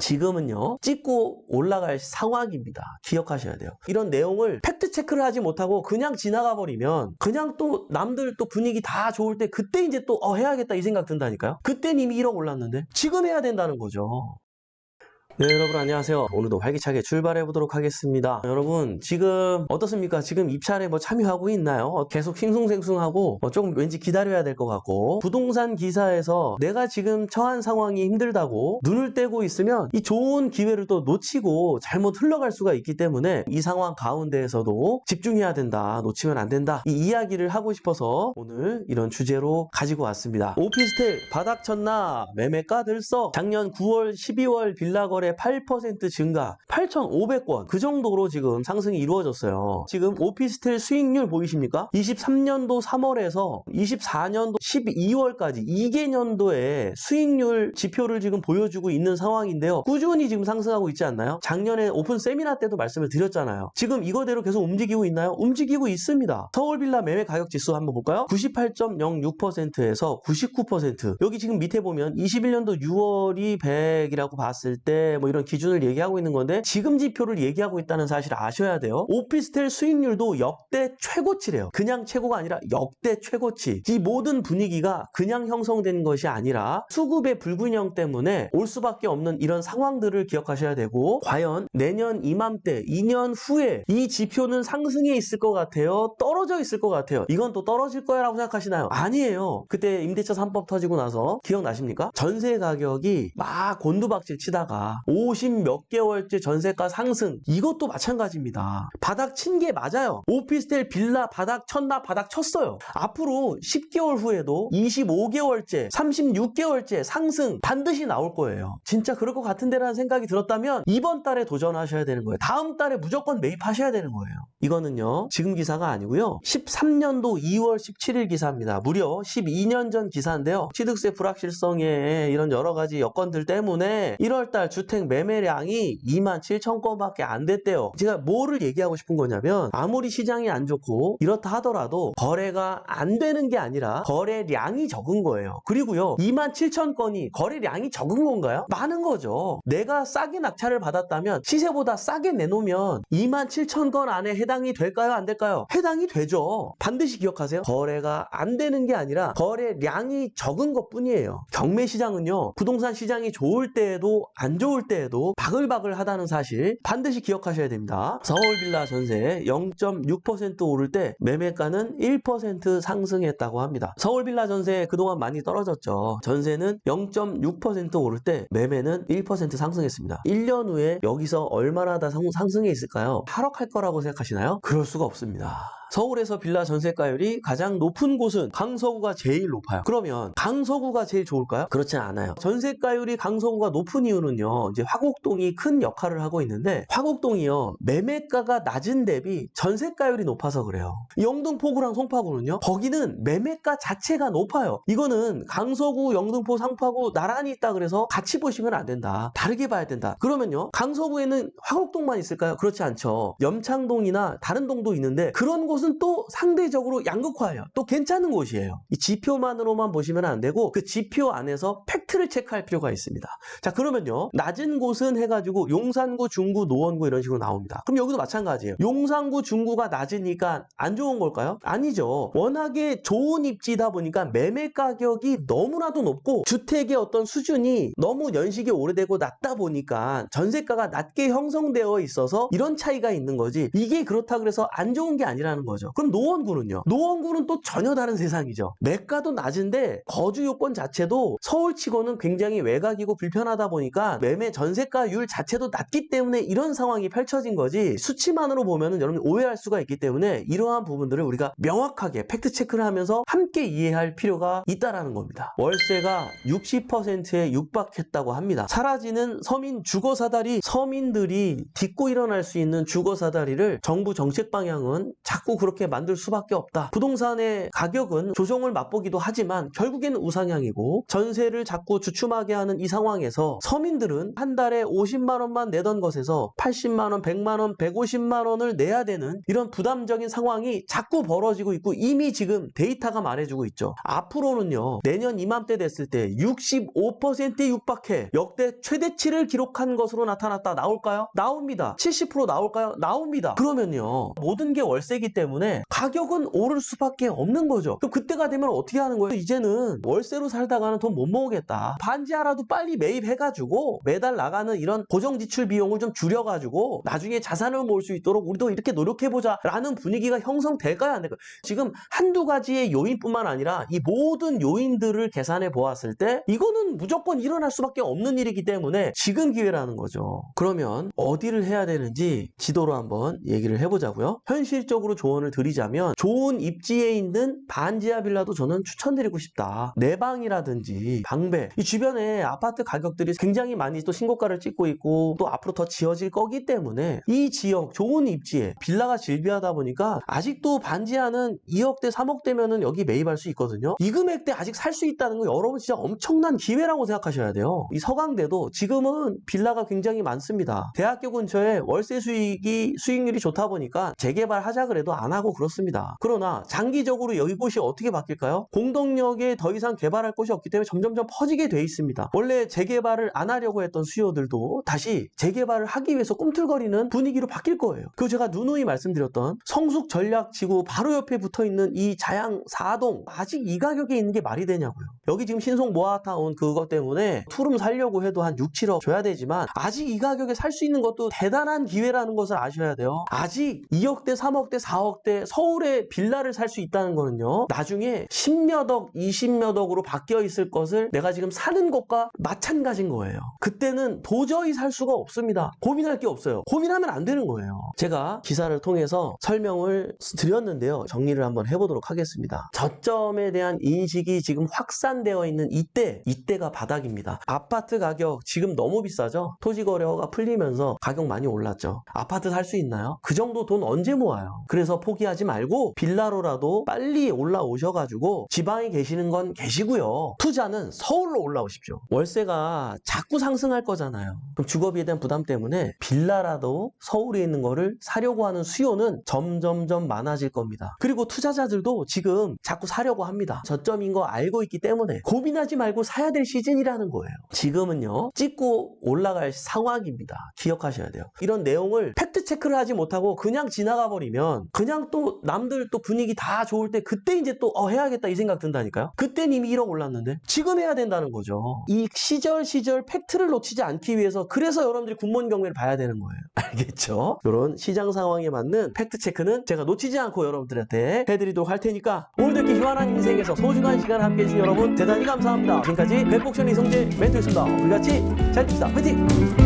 지금은요, 찍고 올라갈 상황입니다. 기억하셔야 돼요. 이런 내용을 팩트 체크를 하지 못하고 그냥 지나가 버리면 그냥 또 남들 또 분위기 다 좋을 때 그때 이제 또 해야겠다 이 생각 든다니까요. 그땐 이미 1억 올랐는데 지금 해야 된다는 거죠. 네, 여러분 안녕하세요. 오늘도 활기차게 출발해 보도록 하겠습니다. 여러분 지금 어떻습니까? 지금 입찰에 참여하고 있나요? 계속 싱숭생숭하고 조금 왠지 기다려야 될 것 같고, 부동산 기사에서 내가 지금 처한 상황이 힘들다고 눈을 떼고 있으면 이 좋은 기회를 또 놓치고 잘못 흘러갈 수가 있기 때문에 이 상황 가운데에서도 집중해야 된다, 놓치면 안 된다, 이 이야기를 하고 싶어서 오늘 이런 주제로 가지고 왔습니다. 오피스텔 바닥 쳤나 매매가 들썩. 작년 9월 12월 빌라 거래 8% 증가, 8,500건 그 정도로 지금 상승이 이루어졌어요. 지금 오피스텔 수익률 보이십니까? 23년도 3월에서 24년도 12월까지 2개년도의 수익률 지표를 지금 보여주고 있는 상황인데요. 꾸준히 지금 상승하고 있지 않나요? 작년에 오픈 세미나 때도 말씀을 드렸잖아요. 지금 이거대로 계속 움직이고 있나요? 움직이고 있습니다. 서울 빌라 매매 가격 지수 한번 볼까요? 98.06%에서 99%. 여기 지금 밑에 보면 21년도 6월이 100이라고 봤을 때 이런 기준을 얘기하고 있는 건데, 지금 지표를 얘기하고 있다는 사실을 아셔야 돼요. 오피스텔 수익률도 역대 최고치래요. 그냥 최고가 아니라 역대 최고치. 이 모든 분위기가 그냥 형성된 것이 아니라 수급의 불균형 때문에 올 수밖에 없는 이런 상황들을 기억하셔야 되고, 과연 내년 이맘때 2년 후에 이 지표는 상승해 있을 것 같아요? 떨어져 있을 것 같아요? 이건 또 떨어질 거라고 생각하시나요? 아니에요. 그때 임대차 3법 터지고 나서 기억나십니까? 전세 가격이 막 곤두박질 치다가 50 몇 개월째 전세가 상승, 이것도 마찬가지입니다. 바닥 친 게 맞아요. 오피스텔 빌라 바닥 쳤나? 바닥 쳤어요. 앞으로 10개월 후에도 25개월째 36개월째 상승 반드시 나올 거예요. 진짜 그럴 것 같은데라는 생각이 들었다면 이번 달에 도전하셔야 되는 거예요. 다음 달에 무조건 매입하셔야 되는 거예요. 이거는요, 지금 기사가 아니고요, 13년도 2월 17일 기사입니다. 무려 12년 전 기사인데요. 취득세 불확실성에 이런 여러 가지 여건들 때문에 1월달 주택 매매량이 27,000건밖에 안 됐대요. 제가 뭐를 얘기하고 싶은 거냐면, 아무리 시장이 안 좋고 이렇다 하더라도 거래가 안 되는 게 아니라 거래량이 적은 거예요. 그리고요, 27,000건이 거래량이 적은 건가요? 많은 거죠. 내가 싸게 낙찰을 받았다면 시세보다 싸게 내놓으면 27,000건 안에 해당이 될까요? 안 될까요? 해당이 되죠. 반드시 기억하세요. 거래가 안 되는 게 아니라 거래량이 적은 것 뿐이에요. 경매 시장은요, 부동산 시장이 좋을 때에도 안 좋을 때에도 바글바글 하다는 사실 반드시 기억하셔야 됩니다. 서울 빌라 전세 0.6% 오를 때 매매가는 1% 상승했다고 합니다. 서울 빌라 전세 그동안 많이 떨어졌죠. 전세는 0.6% 오를 때 매매는 1% 상승했습니다. 1년 후에 여기서 얼마나 더 상승해 있을까요? 하락할 거라고 생각하시나요? 그럴 수가 없습니다. 서울에서 빌라 전세가율이 가장 높은 곳은 강서구가 제일 높아요. 그러면 강서구가 제일 좋을까요? 그렇진 않아요. 전세가율이 강서구가 높은 이유는요, 이제 화곡동이 큰 역할을 하고 있는데, 화곡동이요, 매매가가 낮은 대비 전세가율이 높아서 그래요. 영등포구랑 송파구는요, 거기는 매매가 자체가 높아요. 이거는 강서구, 영등포, 상파구 나란히 있다 그래서 같이 보시면 안 된다. 다르게 봐야 된다. 그러면요, 강서구에는 화곡동만 있을까요? 그렇지 않죠. 염창동이나 다른 동도 있는데 그런 곳은 또 상대적으로 양극화예요. 또 괜찮은 곳이에요. 이 지표만으로만 보시면 안 되고 그 지표 안에서 팩트를 체크할 필요가 있습니다. 자, 그러면요, 낮은 곳은 해가지고 용산구, 중구, 노원구 이런 식으로 나옵니다. 그럼 여기도 마찬가지예요. 용산구, 중구가 낮으니까 안 좋은 걸까요? 아니죠. 워낙에 좋은 입지다 보니까 매매 가격이 너무나도 높고 주택의 어떤 수준이 너무 연식이 오래되고 낮다 보니까 전세가가 낮게 형성되어 있어서 이런 차이가 있는 거지, 이게 그렇다 그래서 안 좋은 게 아니라는 거죠. 그럼 노원구는요? 노원구는 또 전혀 다른 세상이죠. 매가도 낮은데 거주 요건 자체도 서울치고는 굉장히 외곽이고 불편하다 보니까 매매 전세가율 자체도 낮기 때문에 이런 상황이 펼쳐진 거지, 수치만으로 보면은 여러분 오해할 수가 있기 때문에 이러한 부분들을 우리가 명확하게 팩트 체크를 하면서 함께 이해할 필요가 있다라는 겁니다. 월세가 60%에 육박했다고 합니다. 사라지는 서민 주거사다리, 서민들이 딛고 일어날 수 있는 주거사다리를 정부 정책 방향은 자꾸 자꾸 그렇게 만들 수밖에 없다. 부동산의 가격은 조정을 맛보기도 하지만 결국에는 우상향이고 전세를 자꾸 주춤하게 하는 이 상황에서 서민들은 한 달에 50만 원만 내던 것에서 80만 원, 100만 원, 150만 원을 내야 되는 이런 부담적인 상황이 자꾸 벌어지고 있고 이미 지금 데이터가 말해주고 있죠. 앞으로는요. 내년 이맘때 됐을 때 65%에 육박해 역대 최대치를 기록한 것으로 나타났다. 나올까요? 나옵니다. 70% 나올까요? 나옵니다. 그러면요. 모든 게 월세이기 때문에 가격은 오를 수밖에 없는 거죠. 그럼 그때가 되면 어떻게 하는 거예요? 이제는 월세로 살다가는 돈 못 모으겠다. 반지 하나도 빨리 매입해가지고 매달 나가는 이런 고정 지출 비용을 좀 줄여가지고 나중에 자산을 모을 수 있도록 우리도 이렇게 노력해보자 라는 분위기가 형성될까요? 안 될까요? 지금 한두 가지의 요인뿐만 아니라 이 모든 요인들을 계산해 보았을 때 이거는 무조건 일어날 수밖에 없는 일이기 때문에 지금 기회라는 거죠. 그러면 어디를 해야 되는지 지도로 한번 얘기를 해보자고요. 현실적으로 조언을 드리자면 좋은 입지에 있는 반지하 빌라도 저는 추천드리고 싶다. 내방이라든지 방배 이 주변에 아파트 가격들이 굉장히 많이 또 신고가를 찍고 있고 또 앞으로 더 지어질 거기 때문에 이 지역 좋은 입지에 빌라가 즐비하다 보니까 아직도 반지하는 2억대 3억대면은 여기 매입할 수 있거든요. 이 금액대 아직 살 수 있다는 거 여러분 진짜 엄청난 기회라고 생각하셔야 돼요. 이 서강대도 지금은 빌라가 굉장히 많습니다. 대학교 근처에 월세 수익률이 좋다 보니까 재개발하자 그래도 안 하고 그렇습니다. 그러나 장기적으로 이곳이 어떻게 바뀔까요? 공덕역에 더 이상 개발할 곳이 없기 때문에 점점점 퍼지게 돼 있습니다. 원래 재개발을 안 하려고 했던 수요들도 다시 재개발을 하기 위해서 꿈틀거리는 분위기로 바뀔 거예요. 그리고 제가 누누이 말씀드렸던 성숙 전략지구 바로 옆에 붙어있는 이 자양 4동 아직 이 가격에 있는 게 말이 되냐고요. 여기 지금 신속 모아타운 그것 때문에 투룸 살려고 해도 한 6, 7억 줘야 되지만 아직 이 가격에 살 수 있는 것도 대단한 기회라는 것을 아셔야 돼요. 아직 2억대, 3억대, 4억대 서울에 빌라를 살 수 있다는 거는요. 나중에 10몇 억, 20몇 억으로 바뀌어 있을 것을 내가 지금 사는 것과 마찬가지인 거예요. 그때는 도저히 살 수가 없습니다. 고민할 게 없어요. 고민하면 안 되는 거예요. 제가 기사를 통해서 설명을 드렸는데요. 정리를 한번 해보도록 하겠습니다. 저점에 대한 인식이 지금 확산되어 있는 이때가 바닥입니다. 아파트 가격 지금 너무 비싸죠? 토지거래가 풀리면서 가격 많이 올랐죠. 아파트 살 수 있나요? 그 정도 돈 언제 모아요? 그래서 포기하지 말고 빌라로라도 빨리 올라오셔가지고 지방에 계시는 건 계시고요. 투자는 서울로 올라오십시오. 월세가 자꾸 상승할 거잖아요. 그럼 주거비에 대한 부담 때문에 빌라라도 서울에 있는 거를 사려고 하는 수요는 점점점 많아질 겁니다. 그리고 투자자들도 지금 자꾸 사려고 합니다. 저점인 거 알고 있기 때문에 고민하지 말고 사야 될 시즌이라는 거예요. 지금은요. 찍고 올라갈 상황입니다. 기억하셔야 돼요. 이런 내용을 팩트 체크를 하지 못하고 그냥 지나가 버리면 그냥 또 남들 또 분위기 다 좋을 때 그때 이제 또 해야겠다 이 생각 든다니까요. 그땐 이미 1억 올랐는데 지금 해야 된다는 거죠. 이 시절 팩트를 놓치지 않기 위해서 그래서 여러분들이 군문 경매를 봐야 되는 거예요. 알겠죠? 이런 시장 상황에 맞는 팩트 체크는 제가 놓치지 않고 여러분들한테 해드리도록 할 테니까 오늘도 이렇게 휴안한 인생에서 소중한 시간 함께 해주신 여러분 대단히 감사합니다. 지금까지 백복션 이성재 멘토였습니다. 우리 같이 잘 듭시다. 화이팅!